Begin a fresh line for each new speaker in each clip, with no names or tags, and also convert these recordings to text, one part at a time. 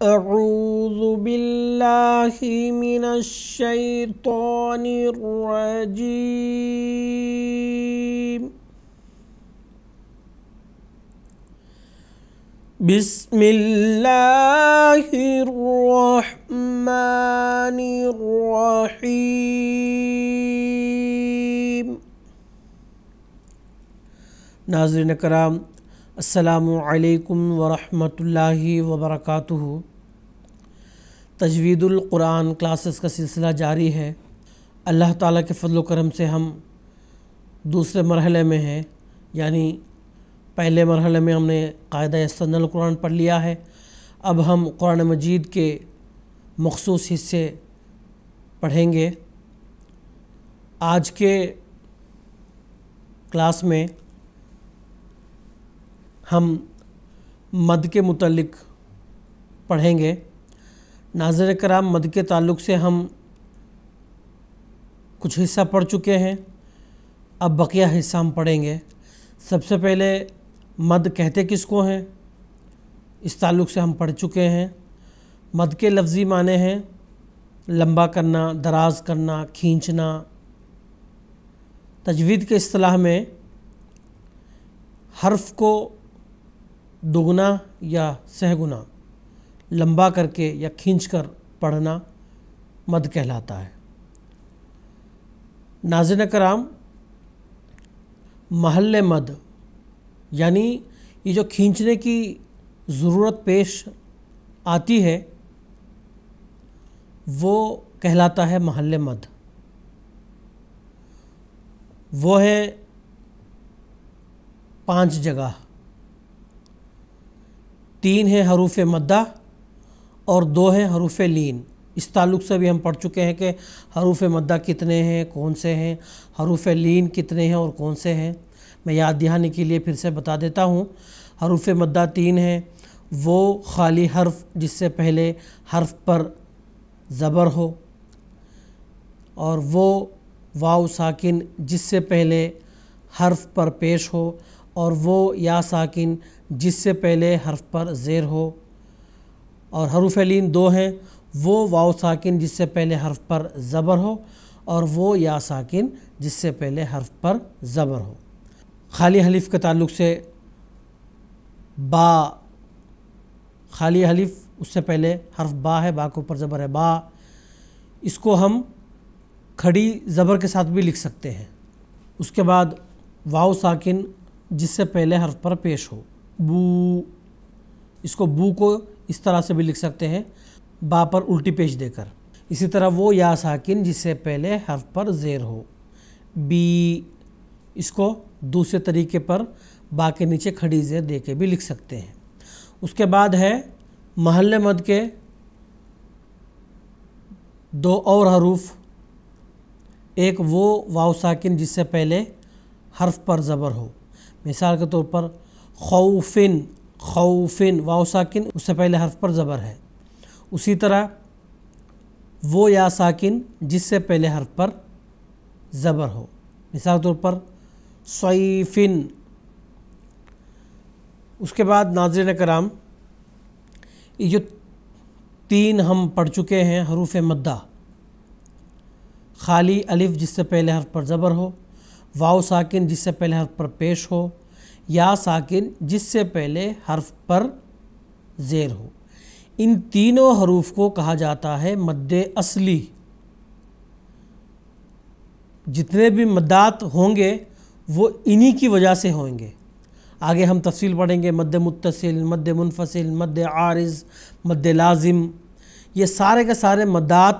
أعوذ بالله من الشيطان الرجيم. بسم الله الرحمن الرحيم. ناظرین کرام، السلام علیکم ورحمۃ اللہ وبرکاتہ. تجوید القرآن کلاسز کا سلسلہ جاری ہے. اللہ تعالیٰ کے فضل و کرم سے ہم دوسرے مرحلے میں ہیں، یعنی پہلے مرحلے میں ہم نے قاعدہ یسرنا القرآن پڑھ لیا ہے. اب ہم قرآن مجید کے مخصوص حصے پڑھیں گے. آج کے کلاس میں ہم مد کے متعلق پڑھیں گے. ناظرین کرام، مد کے تعلق سے ہم کچھ حصہ پڑھ چکے ہیں، اب بقیہ حصہ ہم پڑھیں گے. سب سے پہلے مد کہتے کس کو ہیں، اس تعلق سے ہم پڑھ چکے ہیں. مد کے لفظی معنی ہیں لمبا کرنا، دراز کرنا، کھینچنا. تجوید کے اصطلاح میں حرف کو دگنا یا سہ گنا لمبا کر کے یا کھینچ کر پڑھنا مد کہلاتا ہے. ناظرین کرام، محل مد یعنی یہ جو کھینچنے کی ضرورت پیش آتی ہے وہ کہلاتا ہے محل مد. وہ ہے 5 جگہ. 3 ہیں حروف مدہ اور 2 ہیں حروف لین. اس تعلق سے بھی ہم پڑھ چکے ہیں کہ حروف مدہ کتنے ہیں، کون سے ہیں، حروف لین کتنے ہیں اور کون سے ہیں. میں یاد دہانی کے لیے پھر سے بتا دیتا ہوں. حروف مدہ 3 ہیں. وہ خالی حرف جس سے پہلے حرف پر زبر ہو، اور وہ واو ساکن جس سے پہلے حرف پر پیش ہو، اور وہ یا ساکن جس سے پہلے حرف پر زیر ہو. اور حروف لین 2 ہیں. وہ واو ساکن جس سے پہلے حرف پر زبر ہو، اور وہ یا ساکن جس سے پہلے حرف پر زبر ہو. خالی حلف کے تعلق سے با، خالی حلف اس سے پہلے حرف با ہے، با کے اوپر زبر ہے با. اس کو ہم کھڑی زبر کے ساتھ بھی لکھ سکتے ہیں. اس کے بعد واو ساکن جس سے پہلے حرف پر پیش ہو، بو. اس کو بو کو اس طرح سے بھی لکھ سکتے ہیں، با پر الٹی پیش دے کر. اسی طرح وہ یا ساکن جس سے پہلے حرف پر زیر ہو، بی. اس کو دوسرے طریقے پر با کے نیچے کھڑی زیر دے کے بھی لکھ سکتے ہیں. اس کے بعد ہے محل مد کے 2 اور حروف. ایک وہ واو ساکن جس سے پہلے حرف پر زبر ہو، مثال کے طور پر خوفن. خوفن واو ساکن اس سے پہلے حرف پر زبر ہے. اسی طرح وہ یا ساکن جس سے پہلے حرف پر زبر ہو، مثال کے طور پر صیفن. اس کے بعد ناظرین کرام، یہ جو 3 ہم پڑھ چکے ہیں حروف مدہ، خالی الف جس سے پہلے حرف پر زبر ہو، واو ساکن جس سے پہلے حرف پر پیش ہو، یا ساکن جس سے پہلے حرف پر زیر ہو. ان تینوں حروف کو کہا جاتا ہے مد اصلی. جتنے بھی مدات ہوں گے وہ انہی کی وجہ سے ہوں گے. آگے ہم تفصیل پڑھیں گے. مد متصل، مد منفصل، مد عارض، مد لازم. یہ سارے کے سارے مدات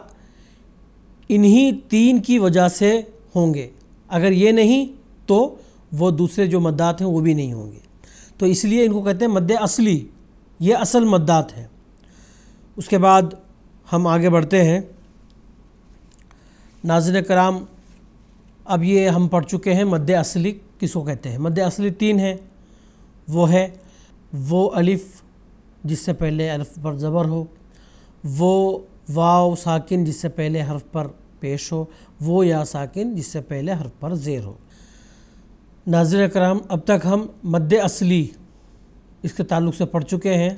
انہی 3 کی وجہ سے ہوں گے. اگر یہ نہیں تو وہ دوسرے جو مدات ہیں وہ بھی نہیں ہوں گے. تو اس لیے ان کو کہتے ہیں مد اصلی. یہ اصل مدات ہیں. اس کے بعد ہم آگے بڑھتے ہیں. ناظرین کرام، اب یہ ہم پڑھ چکے ہیں مد اصلی کس کو کہتے ہیں. مد اصلی 3 ہیں. وہ ہے وہ الف جس سے پہلے الف پر زبر ہو، وہ واو ساکن جس سے پہلے حرف پر پیش ہو، وہ یا ساکن جس سے پہلے حرف پر زیر ہو. ناظرین کرام، اب تک ہم مد اصلی اس کے تعلق سے پڑھ چکے ہیں.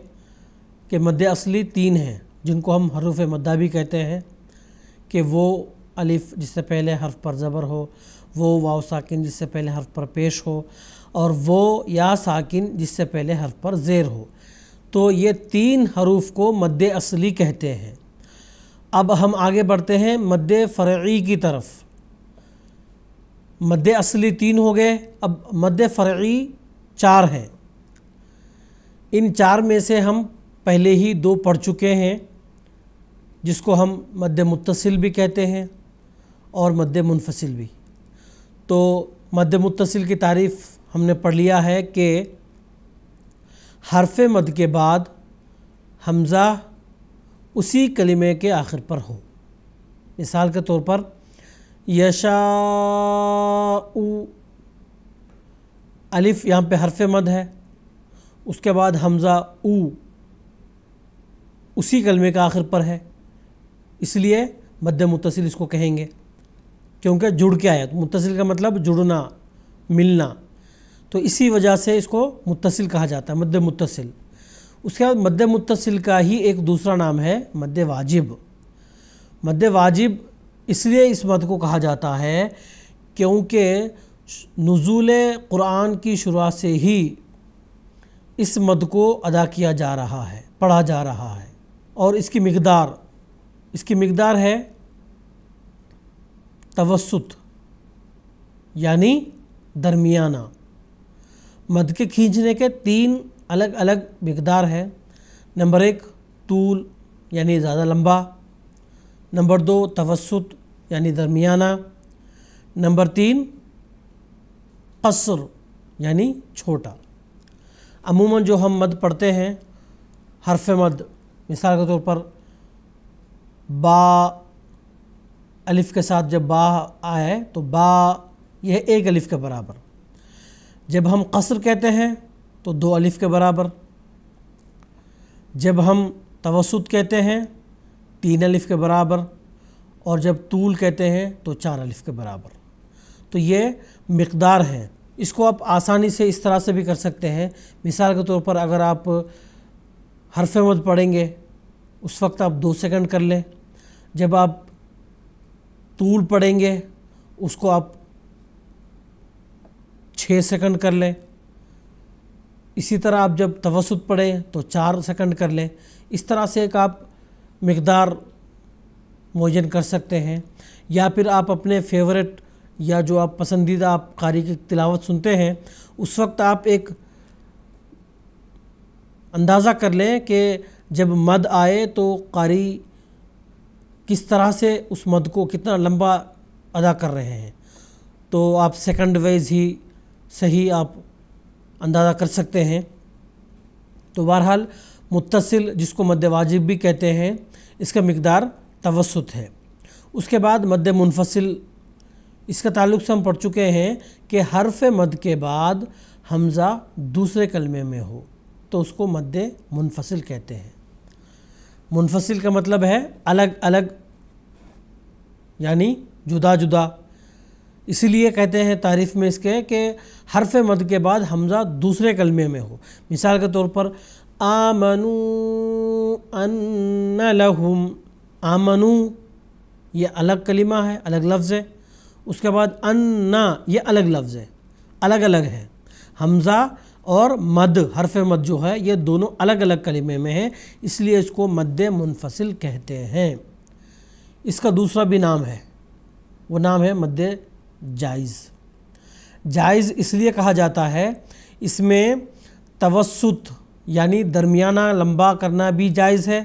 کہ مد اصلی 3 ہیں جن کو ہم حروف مدہ بھی کہتے ہیں، کہ وہ الف جس سے پہلے حرف پر زبر ہو، وہ واو ساکن جس سے پہلے حرف پر پیش ہو، اور وہ یا ساکن جس سے پہلے حرف پر زیر ہو۔ تو یہ 3 حروف کو مد اصلی کہتے ہیں۔ اب ہم آگے بڑھتے ہیں مد فرعی کی طرف۔ مد اصلی 3 ہو گئے، اب مد فرعی 4 ہیں۔ ان 4 میں سے ہم پہلے ہی 2 پڑھ چکے ہیں، جس کو ہم مد متصل بھی کہتے ہیں اور مد منفصل بھی۔ تو مد متصل کی تعریف ہم نے پڑھ لیا ہے کہ حرف مد کے بعد حمزہ اسی کلمے کے آخر پر ہو۔ مثال کے طور پر یشاء، الف یہاں پہ حرف مد ہے، اس کے بعد حمزہ او اسی کلمے کا آخر پر ہے، اس لیے مد متصل اس کو کہیں گے، کیونکہ جڑ کے آیا۔ متصل کا مطلب جڑنا، ملنا، تو اسی وجہ سے اس کو متصل کہا جاتا ہے، مد متصل۔ اس کے بعد مد متصل کا ہی ایک دوسرا نام ہے مد واجب۔ مد واجب اس لیے اس مد کو کہا جاتا ہے کیونکہ نزول قرآن کی شروعات سے ہی اس مد کو ادا کیا جا رہا ہے، پڑھا جا رہا ہے، اور اس کی مقدار ہے توسط، یعنی درمیانہ۔ مد کے کھینچنے کے 3 الگ الگ مقدار ہے۔ نمبر 1 طول یعنی زیادہ لمبا، نمبر 2 توسط یعنی درمیانہ، نمبر 3 قصر یعنی چھوٹا۔ عموماً جو ہم مد پڑھتے ہیں، حرف مد، مثال کے طور پر با، الف کے ساتھ جب با آئے تو با یہ 1 الف کے برابر۔ جب ہم قصر کہتے ہیں تو 2 الف کے برابر۔ جب ہم توسط کہتے ہیں 3 الف کے برابر، اور جب طول کہتے ہیں تو 4 الف کے برابر۔ تو یہ مقدار ہیں۔ اس کو آپ آسانی سے اس طرح سے بھی کر سکتے ہیں۔ مثال کے طور پر اگر آپ حرف مد پڑھیں گے اس وقت آپ 2 سیکنڈ کر لیں، جب آپ طول پڑھیں گے اس کو آپ 6 سیکنڈ کر لیں، اسی طرح آپ جب توسط پڑھیں تو 4 سیکنڈ کر لیں۔ اس طرح سے ایک آپ مقدار معین کر سکتے ہیں، یا پھر آپ اپنے فیورٹ یا جو آپ پسندیدہ آپ قاری کی تلاوت سنتے ہیں اس وقت آپ ایک اندازہ کر لیں کہ جب مد آئے تو قاری کس طرح سے اس مد کو کتنا لمبا ادا کر رہے ہیں، تو آپ سیکنڈ وائز ہی صحیح آپ اندازہ کر سکتے ہیں۔ تو بہرحال متصل جس کو مد واجب بھی کہتے ہیں، اس کا مقدار توسط ہے۔ اس کے بعد مد منفصل، اس کا تعلق سے ہم پڑھ چکے ہیں کہ حرف مد کے بعد حمزہ دوسرے کلمے میں ہو تو اس کو مد منفصل کہتے ہیں۔ منفصل کا مطلب ہے الگ الگ، یعنی جدا جدا۔ اسی لیے کہتے ہیں تعریف میں اس کے کہ حرف مد کے بعد حمزہ دوسرے کلمے میں ہو۔ مثال کے طور پر آمنوا ان لہم، آمنوا یہ الگ کلمہ ہے، الگ لفظ ہے، اس کے بعد ان یہ الگ لفظ ہے، الگ الگ ہے۔ حمزہ اور مد، حرف مد جو ہے یہ دونوں الگ الگ کلمے میں ہیں، اس لیے اس کو مد منفصل کہتے ہیں۔ اس کا دوسرا بھی نام ہے، وہ نام ہے مد جائز۔ جائز اس لیے کہا جاتا ہے، اس میں توسط یعنی درمیانہ لمبا کرنا بھی جائز ہے،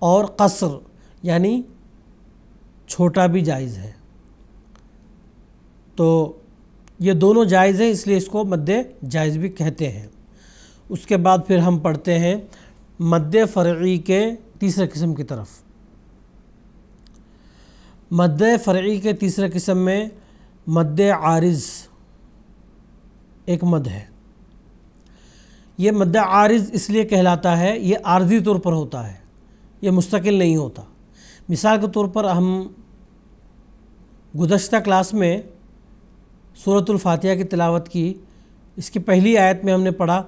اور قصر یعنی چھوٹا بھی جائز ہے۔ تو یہ دونوں جائز ہیں، اس لیے اس کو مد جائز بھی کہتے ہیں۔ اس کے بعد پھر ہم پڑھتے ہیں مد فرعی کے تیسرے قسم کی طرف۔ مد فرعی کے تیسرے قسم میں مد عارض ایک مد ہے۔ یہ مد عارض اس لیے کہلاتا ہے، یہ عارضی طور پر ہوتا ہے، یہ مستقل نہیں ہوتا۔ مثال کے طور پر ہم گزشتہ کلاس میں سورۃ الفاتحہ کی تلاوت کی، اس کی پہلی آیت میں ہم نے پڑھا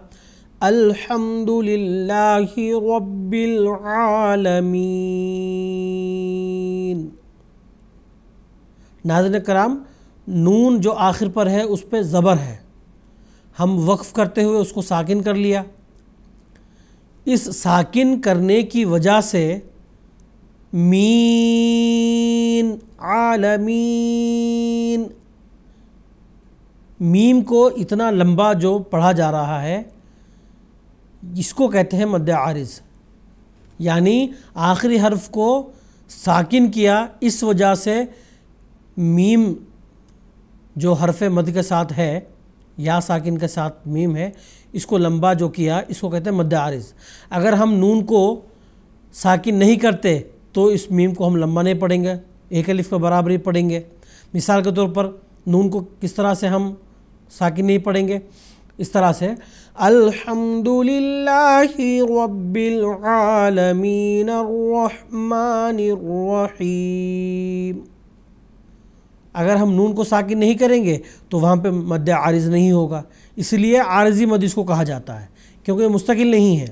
الحمد للہ رب العالمین۔ ناظرین کرام، نون جو آخر پر ہے اس پہ زبر ہے، ہم وقف کرتے ہوئے اس کو ساکن کر لیا۔ اس ساکن کرنے کی وجہ سے مین عالمین، میم کو اتنا لمبا جو پڑھا جا رہا ہے اس کو کہتے ہیں مد عارض، یعنی آخری حرف کو ساکن کیا، اس وجہ سے میم جو حرف مد کے ساتھ ہے یا ساکن کے ساتھ میم ہے، اس کو لمبا جو کیا اس کو کہتے ہیں مد عارض۔ اگر ہم نون کو ساکن نہیں کرتے تو اس میم کو ہم لمبا نہیں پڑھیں گے، ایک الف کے برابر ہی پڑھیں گے۔ مثال کے طور پر نون کو کس طرح سے ہم ساکن نہیں پڑھیں گے؟ اس طرح سے الحمد للہ رب العالمین الرحمن الرحیم۔ اگر ہم نون کو ساکن نہیں کریں گے تو وہاں پہ مد عارض نہیں ہوگا، اس لیے عارضی مد اس کو کہا جاتا ہے، کیونکہ یہ مستقل نہیں ہے۔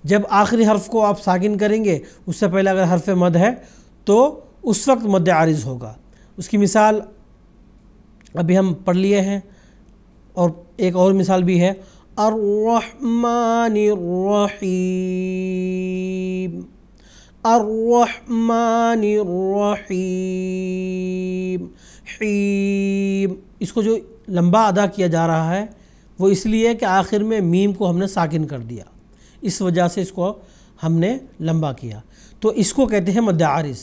جب آخری حرف کو آپ ساکن کریں گے، اس سے پہلے اگر حرف مد ہے تو اس وقت مد عارض ہوگا۔ اس کی مثال ابھی ہم پڑھ لیے ہیں، اور ایک اور مثال بھی ہے، الرحمن الرحیم، الرحمن الرحیم، حیم۔ اس کو جو لمبا ادا کیا جا رہا ہے وہ اس لیے کہ آخر میں میم کو ہم نے ساکن کر دیا، اس وجہ سے اس کو ہم نے لمبا کیا، تو اس کو کہتے ہیں مد عارض۔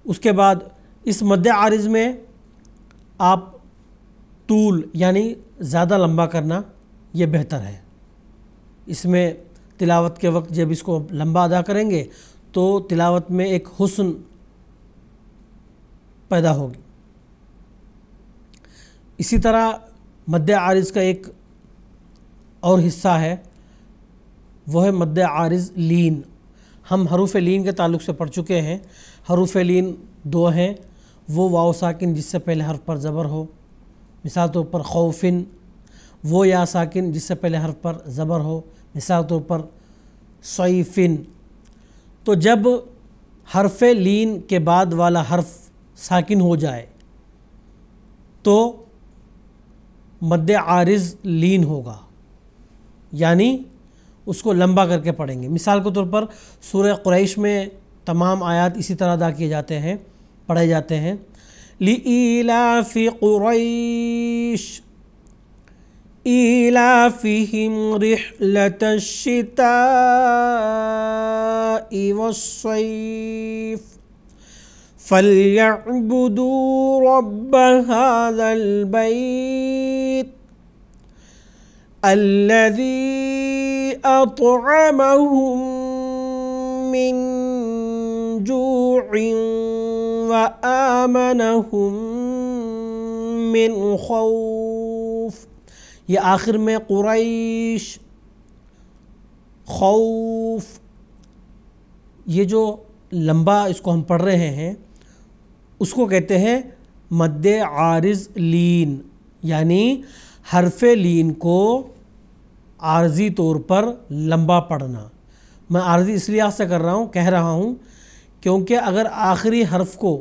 اس کے بعد اس مد عارض میں آپ طول یعنی زیادہ لمبا کرنا یہ بہتر ہے۔ اس میں تلاوت کے وقت جب اس کو لمبا ادا کریں گے تو تلاوت میں ایک حسن پیدا ہوگی۔ اسی طرح مد عارض کا ایک اور حصہ ہے، وہ ہے مد عارض لین۔ ہم حروف لین کے تعلق سے پڑھ چکے ہیں۔ حروف لین دو ہیں، وہ واو ساکن جس سے پہلے حرف پر زبر ہو، مثال طور پر خوفن، وہ یا ساکن جس سے پہلے حرف پر زبر ہو، مثال طور پر صیفن۔ تو جب حرف لین کے بعد والا حرف ساکن ہو جائے تو مد عارض لین ہوگا، یعنی اس کو لمبا کر کے پڑھیں گے۔ مثال کے طور پر سورہ قریش میں تمام آیات اسی طرح ادا کیے جاتے ہیں، پڑھے جاتے ہیں۔ لِإِيلَافِ قُرَيْشٍ إِيلَافِهِمْ رِحْلَةَ الشِّتَاءِ وَالصَّيْفِ فَلْيَعْبُدُوا رَبَّ هَذَا الْبَيْتِ الَّذِي أَطْعَمَهُم مِّن جُوعٍ وَآمَنَهُم مِّن خَوْفٍ۔ یہ آخر میں قریش، خوف، یہ جو لمبا اس کو ہم پڑھ رہے ہیں اس کو کہتے ہیں مد عارض لین، یعنی حرف لین کو عارضی طور پر لمبا پڑھنا۔ میں عارضی اس لیے سے کر رہا ہوں، کہہ رہا ہوں کیونکہ اگر آخری حرف کو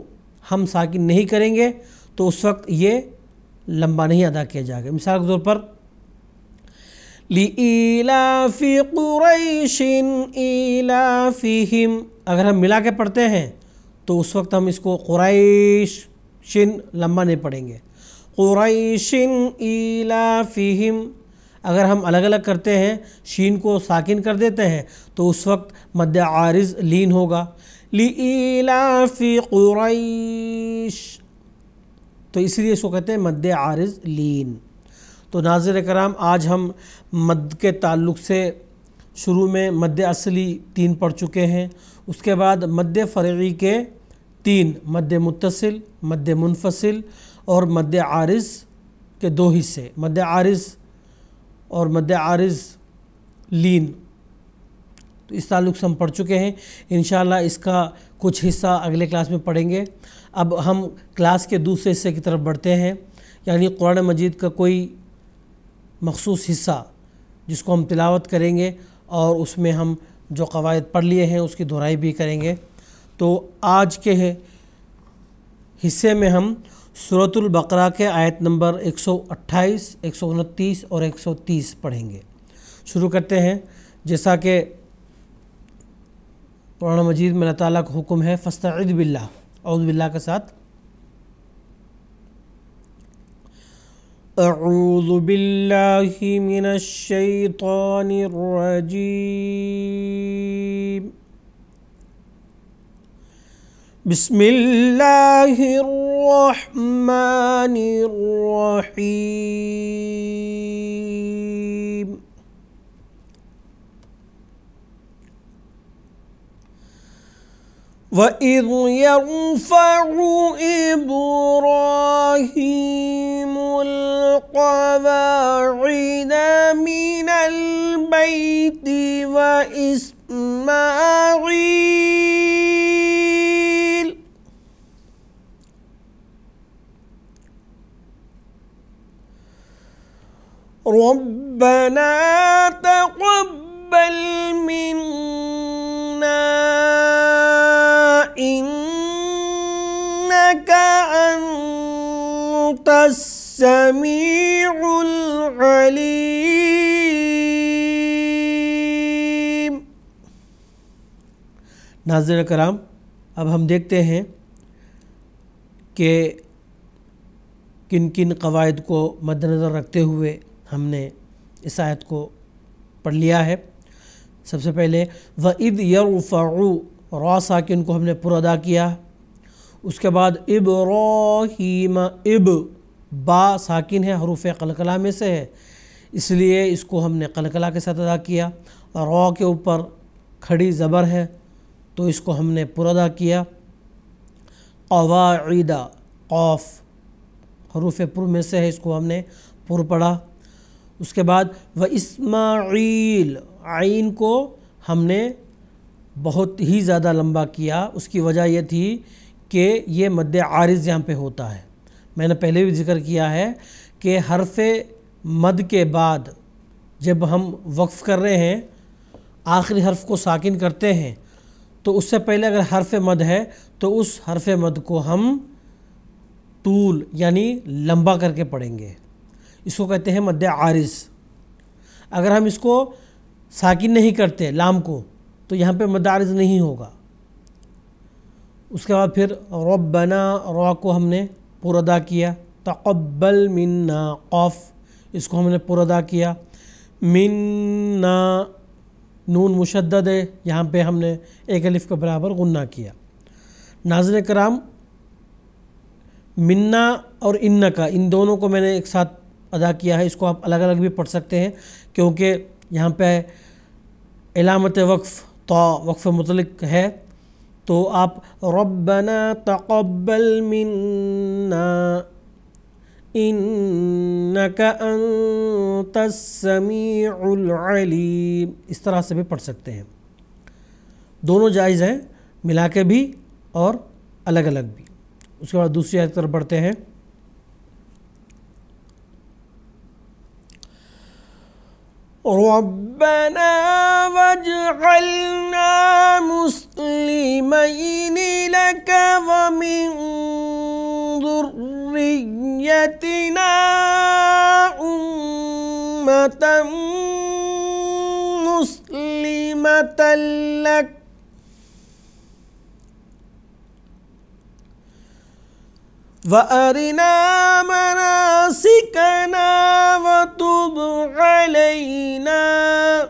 ہم ساکن نہیں کریں گے تو اس وقت یہ لمبا نہیں ادا کیا جائے گا۔ مثال کے طور پر لِإِيلَافِ قُرَيْشٍ إِيلَافِهِمْ، اگر ہم ملا کے پڑھتے ہیں تو اس وقت ہم اس کو قریش شن لمبا نہیں پڑھیں گے۔ قُرَيْشٍ إِيلَافِهِمْ، اگر ہم الگ الگ کرتے ہیں، شین کو ساکن کر دیتے ہیں تو اس وقت مد عارض لین ہوگا۔ لِإِيلَافِ قُرَيْشٍ، تو اس لیے اس کو کہتے ہیں مد عارض لین۔ تو ناظرین کرام، آج ہم مد کے تعلق سے شروع میں مد اصلی 3 پڑھ چکے ہیں، اس کے بعد مد فرعی کے 3، مد متصل، مد منفصل اور مد عارض کے 2 حصے، مد عارض اور مد عارض لین۔ تو اس تعلق سے ہم پڑھ چکے ہیں، انشاءاللہ اس کا کچھ حصہ اگلے کلاس میں پڑھیں گے۔ اب ہم کلاس کے دوسرے حصے کی طرف بڑھتے ہیں، یعنی قرآن مجید کا کوئی مخصوص حصہ جس کو ہم تلاوت کریں گے اور اس میں ہم جو قواعد پڑھ لیے ہیں اس کی دہرائی بھی کریں گے۔ تو آج کے حصے میں ہم سورۃ البقرہ کے آیت نمبر 128، 129 اور 130 پڑھیں گے۔ شروع کرتے ہیں۔ جیسا کہ قرآن مجید میں اللہ تعالیٰ کا حکم ہے، فاستعذ باللہ، اعوذ باللہ کے ساتھ اعوذ باللہ من الشیطان الرجیم، بسم اللہ الرحمن الرحیم۔ وَإِذْ يَرْفَعُ إِبْرَاهِيمُ الْقَوَاعِدَ مِنَ الْبَيْتِ وَإِسْمَاعِيلُ رَبَّنَا تَقَبَّلْ مِنَّا إِنَّكَ أَنْتَ السَّمِيعُ الْعَلِيمُ۔ ناظرین کرام، اب ہم دیکھتے ہیں کہ کن کن قواعد کو مد نظر رکھتے ہوئے ہم نے اس آیت کو پڑھ لیا ہے۔ سب سے پہلے وَإِذْ يَرْفَعُ، را ساکن کو ہم نے پر ادا کیا۔ اس کے بعد ابراہیم، با ساکن ہے، حروف قلقلہ میں سے ہے، اس لیے اس کو ہم نے قلقلہ کے ساتھ ادا کیا۔ را کے اوپر کھڑی زبر ہے تو اس کو ہم نے پر ادا کیا۔ قواعد، قاف حروف پر میں سے ہے، اس کو ہم نے پر پڑھا۔ اس کے بعد واسماعیل، عین کو ہم نے بہت ہی زیادہ لمبا کیا۔ اس کی وجہ یہ تھی کہ یہ مد عارض یہاں پہ ہوتا ہے۔ میں نے پہلے بھی ذکر کیا ہے کہ حرف مد کے بعد جب ہم وقف کر رہے ہیں، آخری حرف کو ساکن کرتے ہیں، تو اس سے پہلے اگر حرف مد ہے تو اس حرف مد کو ہم طول یعنی لمبا کر کے پڑھیں گے، اس کو کہتے ہیں مد عارض۔ اگر ہم اس کو ساکن نہیں کرتے لام کو تو یہاں پہ مد عارض نہیں ہوگا۔ اس کے بعد پھر ربنا، را کو ہم نے پر ادا کیا۔ تقبل منا، قاف اس کو ہم نے پر ادا کیا۔ منا، نون مشدد ہے، یہاں پہ ہم نے ایک الف کے برابر غنہ کیا۔ ناظرین کرام، منا اور انکا، ان دونوں کو میں نے ایک ساتھ ادا کیا ہے۔ اس کو آپ الگ الگ بھی پڑھ سکتے ہیں کیونکہ یہاں پہ علامت وقف تا، وقف مطلق ہے، تو آپ ربنا تقبل منا انک انت السمیع العلیم، اس طرح سے بھی پڑھ سکتے ہیں۔ دونوں جائز ہیں، ملا کے بھی اور الگ الگ بھی۔ اس کے بعد دوسری آیت پر بڑھتے ہیں۔ ربنا واجعلنا مسلمین لک ومن ذریتنا امة مسلمة لک وَأَرِنَا مَنَاسِكَنَا وَتُبْ عَلَيْنَا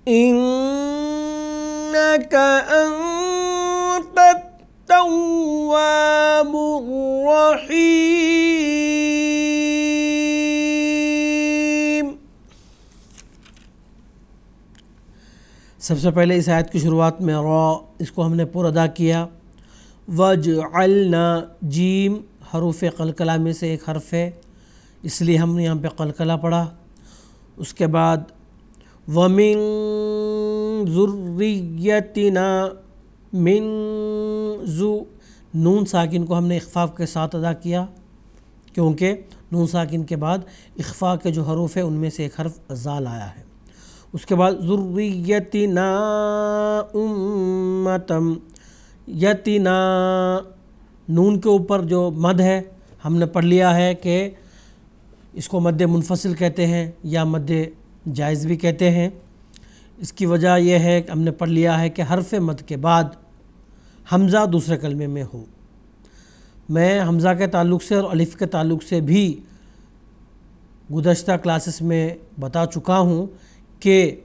إِنَّكَ أَنْتَ التَّوَّابُ الرَّحِيمُ۔ سب سے پہلے اس آیت کی شروعات میں را، اس کو ہم نے پر ادا کیا۔ وَجْعَلْنَا، جیم حروف قلقلہ میں سے ایک حرف ہے، اس لیے ہم نے یہاں پہ قلقلہ پڑھا۔ اس کے بعد وَمِن ذُرِّيَّتِنَا، من نون ساکن کو ہم نے اخفاف کے ساتھ ادا کیا کیونکہ نون ساکن کے بعد اخفا کے جو حروف ہیں ان میں سے ایک حرف زال آیا ہے۔ اس کے بعد ذریتنا امتم، یتنا، نون کے اوپر جو مد ہے ہم نے پڑھ لیا ہے کہ اس کو مد منفصل کہتے ہیں یا مد جائز بھی کہتے ہیں۔ اس کی وجہ یہ ہے کہ ہم نے پڑھ لیا ہے کہ حرف مد کے بعد حمزہ دوسرے کلمے میں ہو۔ میں حمزہ کے تعلق سے اور الف کے تعلق سے بھی گزشتہ کلاسز میں بتا چکا ہوں کہ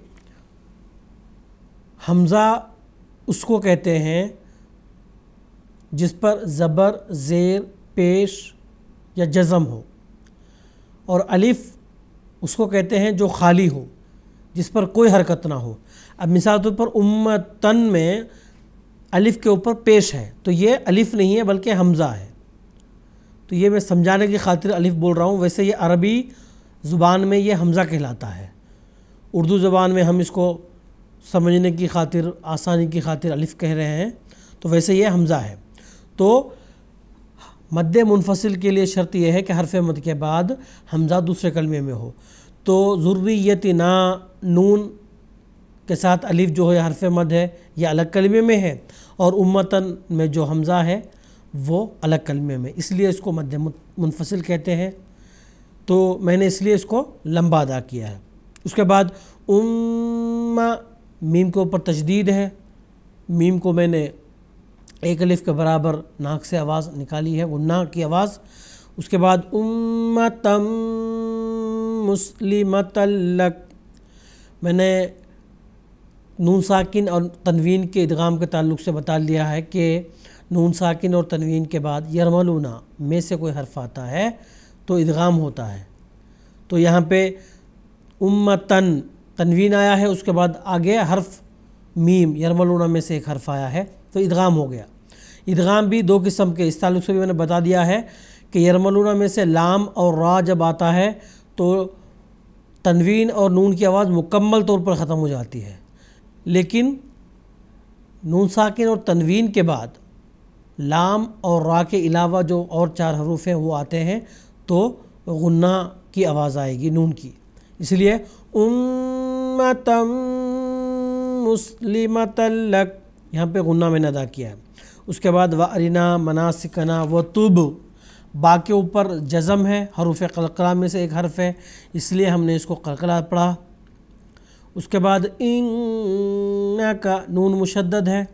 حمزہ اس کو کہتے ہیں جس پر زبر، زیر، پیش یا جزم ہو، اور الف اس کو کہتے ہیں جو خالی ہو، جس پر کوئی حرکت نہ ہو۔ اب مثال طور پر امتن میں الف کے اوپر پیش ہے تو یہ الف نہیں ہے بلکہ حمزہ ہے، تو یہ میں سمجھانے کی خاطر الف بول رہا ہوں۔ ویسے یہ عربی زبان میں یہ حمزہ کہلاتا ہے، اردو زبان میں ہم اس کو سمجھنے کی خاطر، آسانی کی خاطر الف کہہ رہے ہیں، تو ویسے یہ حمزہ ہے۔ تو مد منفصل کے لیے شرط یہ ہے کہ حرف مد کے بعد حمزہ دوسرے کلمے میں ہو۔ تو ذریتنا، نون کے ساتھ الف جو ہے حرف مد ہے، یہ الگ کلمے میں ہے، اور امتن میں جو حمزہ ہے وہ الگ کلمے میں، اس لیے اس کو مد منفصل کہتے ہیں۔ تو میں نے اس لیے اس کو لمبا ادا کیا ہے۔ اس کے بعد میم کے اوپر تشدید ہے، میم کو میں نے ایک الف کے برابر ناک سے آواز نکالی ہے، غنہ کی آواز۔ اس کے بعد امتم مسلمۃ لک، میں نے نون ساکن اور تنوین کے ادغام کے تعلق سے بتا لیا ہے کہ نون ساکن اور تنوین کے بعد یرملونا میں سے کوئی حرف آتا ہے تو ادغام ہوتا ہے۔ تو یہاں پہ امتن تنوین آیا ہے، اس کے بعد آگے حرف میم یرملونا میں سے ایک حرف آیا ہے تو ادغام ہو گیا۔ ادغام بھی دو قسم کے، اس تعلق سے بھی میں نے بتا دیا ہے کہ یرملونا میں سے لام اور را جب آتا ہے تو تنوین اور نون کی آواز مکمل طور پر ختم ہو جاتی ہے، لیکن نون ساکن اور تنوین کے بعد لام اور را کے علاوہ جو اور 4 حروف ہیں وہ آتے ہیں تو غنہ کی آواز آئے گی نون کی، اس لیے امتم مسلمۃ لک یہاں پہ غنہ میں نے ادا کیا ہے۔ اس کے بعد وَأَرِنَا مَنَاسِكَنَا وَتُبْ، با کے اوپر جزم ہے، حروف قلقلہ میں سے ایک حرف ہے، اس لیے ہم نے اس کو قلقلہ پڑھا۔ اس کے بعد اِنَّکَ، نون مشدد ہے،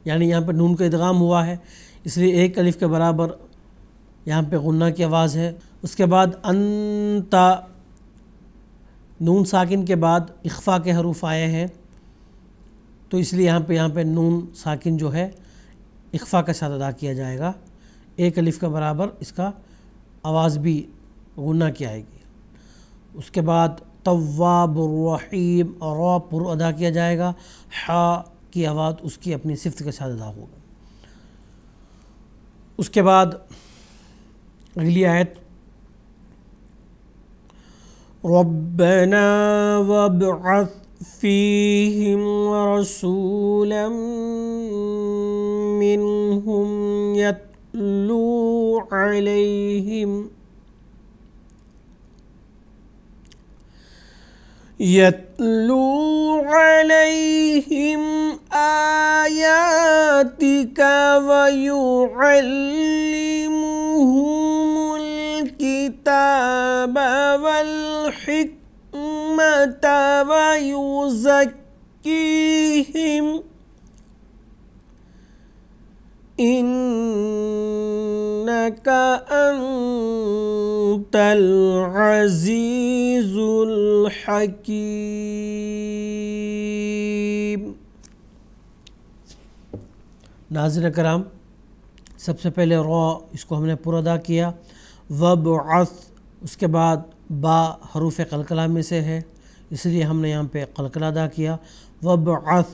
یعنی یہاں پہ نون کا ادغام ہوا ہے، اس لیے ایک الف کے برابر یہاں پہ غنہ کی آواز ہے۔ اس کے بعد انت، نون ساکن کے بعد اخفا کے حروف آئے ہیں تو اس لیے یہاں پہ نون ساکن جو ہے اخفا کے ساتھ ادا کیا جائے گا، ایک الف کے برابر اس کا آواز بھی غنہ کی آئے گی۔ اس کے بعد تواب الرحیم، اور را پر ادا کیا جائے گا، حا کی آواز اس کی اپنی صفت کے ساتھ ادا ہوگا۔ اس کے بعد اگلی آیت ربنا وابعث فیہم رسولا منہم یتلو علیہم آیاتک ویعلمہم الکتاب والحکمۃ ویزکیہم انک انت العزیز الحکیم۔ ناظرین کرام، سب سے پہلے را اس کو ہم نے پر ادا کیا، وابعث اس کے بعد با حروف قلقلہ میں سے ہے اس لیے ہم نے یہاں پہ قلقلہ ادا کیا، وابعث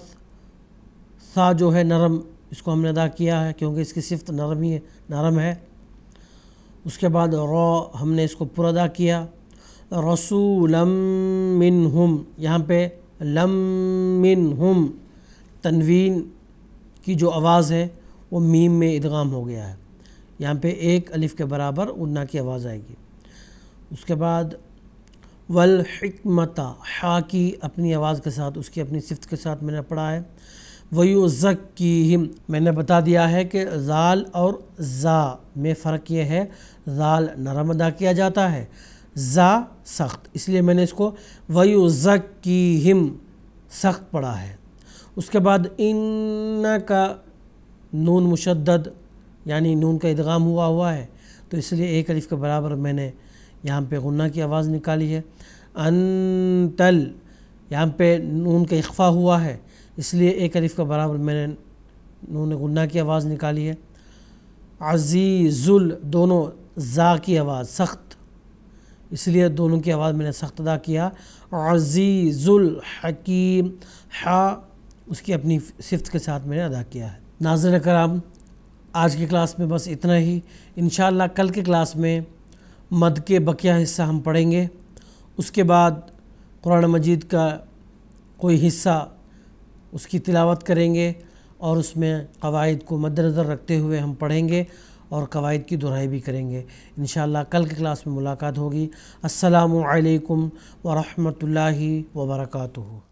سا جو ہے نرم، اس کو ہم نے ادا کیا ہے کیونکہ اس کی صفت نرم ہے۔ اس کے بعد را ہم نے اس کو پر ادا کیا، رسولا منہم، یہاں پہ لم منہم تنوین کی جو آواز ہے وہ میم میں ادغام ہو گیا ہے، یہاں پہ ایک الف کے برابر غنہ کی آواز آئے گی۔ اس کے بعد والحکمت، حا کی اپنی آواز کے ساتھ، اس کی اپنی صفت کے ساتھ میں نے پڑھا ہے۔ وَيُزَكِّيهِمْ، میں نے بتا دیا ہے کہ زال اور زا میں فرق یہ ہے، زال نرم ادا کیا جاتا ہے، زا سخت، اس لیے میں نے اس کو وَيُزَكِّيهِمْ سخت پڑھا ہے۔ اس کے بعد کا نون مشدد یعنی نون کا ادغام ہوا ہے، تو اس لیے ایک الف کے برابر میں نے یہاں پہ غنہ کی آواز نکالی ہے۔ انتل، یہاں پہ نون کا اخفا ہوا ہے، اس لیے ایک الف کے برابر میں نے نون غنہ کی آواز نکالی ہے۔ عزیزل، دونوں زا کی آواز سخت، اس لیے دونوں کی آواز میں نے سخت ادا کیا۔ عزیز الحکیم، حا اس کی اپنی صفت کے ساتھ میں نے ادا کیا ہے۔ ناظرین کرام، آج کی کلاس میں بس اتنا ہی۔ انشاءاللہ کل کی کلاس میں مد کے بقیہ حصہ ہم پڑھیں گے، اس کے بعد قرآن مجید کا کوئی حصہ اس کی تلاوت کریں گے اور اس میں قواعد کو مد نظر رکھتے ہوئے ہم پڑھیں گے اور قواعد کی دہرائی بھی کریں گے۔ انشاءاللہ کل کی کلاس میں ملاقات ہوگی۔ السلام علیکم ورحمۃ اللہ وبرکاتہ۔